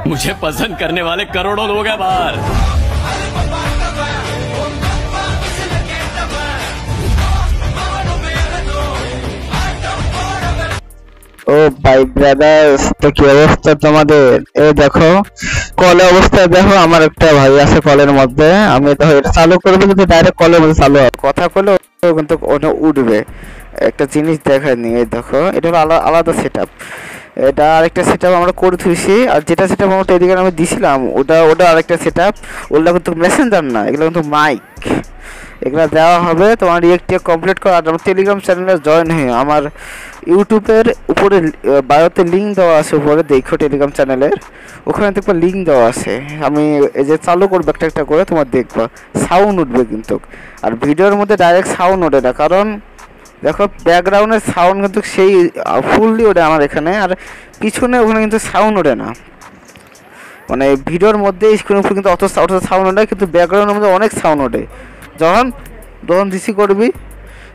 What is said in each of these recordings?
मुझे पसंद करने वाले करोड़ों लोग हैं बाहर। ও ভাই ব্রাদার্স, তো কি অবস্থা তোমাদের? এই দেখো কলের অবস্থা দেখো। আমার একটা ভাই আছে কলের মধ্যে, আমি তো এটা চালু করবো কিন্তু ডাইরেক্ট কলের মধ্যে চালু হবে, কথা বলে কিন্তু ওটা উঠবে। একটা জিনিস দেখায়নি, এই দেখো এটা হলো আলাদা সেটআপ। এটা আরেকটা সেটআপ আমরা করে থুইছি, আর যেটা সেটআপ আমরা টেলিগ্রামে দিছিলাম ওটা আরেকটা সেটআপ। ওগুলো কিন্তু মেসেঞ্জার না, এগুলো কিন্তু মাইক। এগুলো দেওয়া হবে তোমার রিয়েক্ট কমপ্লিট করা। আর আমার টেলিগ্রাম চ্যানেলে জয়েন হয়ে আমার ইউটিউবের উপরে বায়োতে লিঙ্ক দেওয়া আছে, উপরে দেখো টেলিগ্রাম চ্যানেলের ওখানে দেখবা লিঙ্ক দেওয়া আছে। আমি এই যে চালু করবো একটা একটা করে, তোমার দেখবা সাউন্ড উঠবে কিন্তু। আর ভিডিওর মধ্যে ডাইরেক্ট সাউন্ড ওঠে না, কারণ দেখো ব্যাকগ্রাউন্ডের সাউন্ড কিন্তু সেই ফুললি ওঠে আমার এখানে, আর পিছনে ওখানে কিন্তু সাউন্ড ওঠে না। মানে ভিডিওর মধ্যে স্ক্রিনের উপর কিন্তু অত সাউন্ড ওঠে, কিন্তু ব্যাকগ্রাউন্ডের মধ্যে অনেক সাউন্ড ওঠে।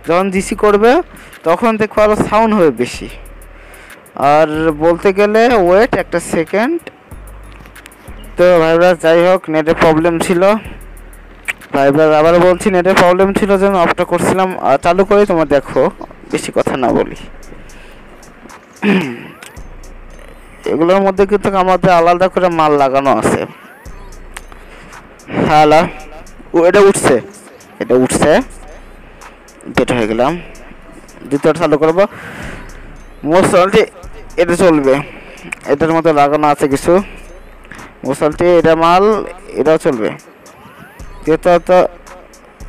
যখন জিসি করবে তখন দেখো আরো সাউন্ড হবে বেশি। আর বলতে গেলে ওয়েট একটা সেকেন্ড। তো ভাইরা যাই হোক, নেটের প্রবলেম ছিল ভাইরা, আবার বলছি নেটের প্রবলেম ছিল যেন অফটা করছিলাম। চালু করে তোমার দেখো, বেশি কথা না বলি। এগুলোর মধ্যে কিন্তু আমাদের আলাদা করে মাল লাগানো আছে। হ্যালো, এটা উঠছে যেটা হয়ে গেলাম। দ্বিতীয়টা চালু করবো, মোস্টলি এটা চলবে। এটার মধ্যে লাগানো আছে কিছু মোস্টলি, এটা মাল এটাও চলবে। দ্বিতীয়ত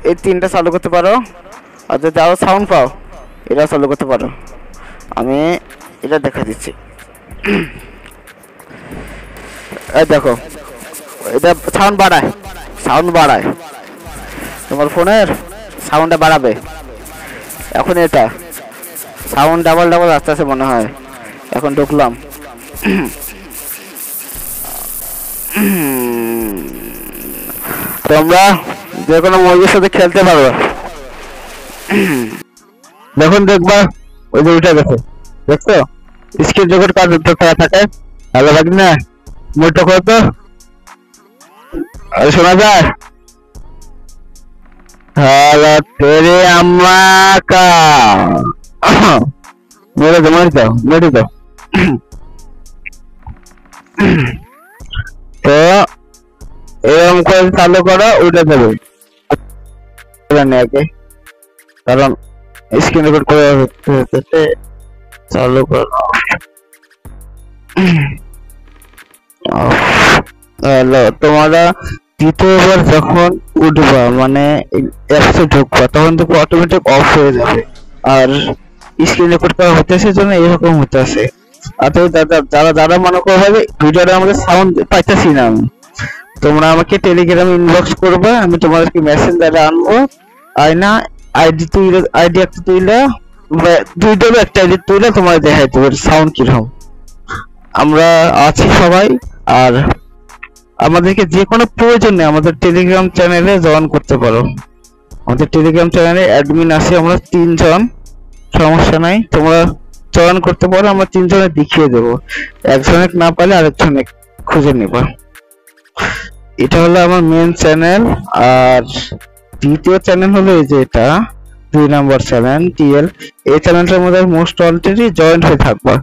এই তিনটা চালু করতে পারো, আর যদি আরও সাউন্ড পাও এটাও চালু করতে পারো। আমি এটা দেখা দিচ্ছি। এই দেখো, এটা সাউন্ড বাড়ায় তোমার ফোনের সাউন্ডটা বাড়াবে। এখন এটা সাউন্ড ডাবল আস্তে আস্তে মনে হয়। এখন ঢুকলাম, তোমরা যে কোনো মুরগির সাথে খেলতে পারবে। যখন দেখবা ওই যে উঠে গেছে, দেখছো স্ক্রিন রেকর্ড কাজ করা থাকে। ভালো লাগে না? মোটটা কত শোনা যায়? হ্যালো তেরে আম্মা কা মেরে দাও তো এরকম করে চালু করো, উঠে দেবে। কারণ স্ক্রিন রেকর্ড করে চালু করো। হ্যালো, তোমরা দ্বিতীয়বার যখন উঠবা মানে অ্যাপসে ঢুকবা, তখন তো অটোমেটিক অফ হয়ে যাবে। আর স্ক্রিন রেকর্ড করা হতেছে জন্য এরকম হতেছে। আর যারা মনে করবে ভিডিওটা আমাকে সাউন্ড পাইতেছি না, তোমরা আমাকে টেলিগ্রামে ইনবক্স করবে, আমি তোমাদেরকে মেসেঞ্জারে আনবো। আইডি একটা তুইলে দুইটারও একটা আইডি তুইলে তোমার দেখাই দেবে সাউন্ড কিরকম। আমরা আছি সবাই, আর আমাদেরকে যে কোনো প্রয়োজনে আমাদের টেলিগ্রাম চ্যানেলে জয়েন করতে পারো। আমাদের টেলিগ্রাম চ্যানেলে অ্যাডমিন আছে আমরা 3 জন, সমস্যা নাই, তোমরা জয়েন করতে পারো। আমরা 3 জনে দেখিয়ে দেবো, একজনে না পারলে আরেকজনে খুঁজে নেবা। এটা হলো আমার মেন চ্যানেল। আর দ্বিতীয় চ্যানেল হলো এই যে এটা 2 নম্বর চ্যানেল টিএল। এই চ্যানেলটার মধ্যে মোস্ট অলরেডি জয়েন্ট হয়ে থাকবা।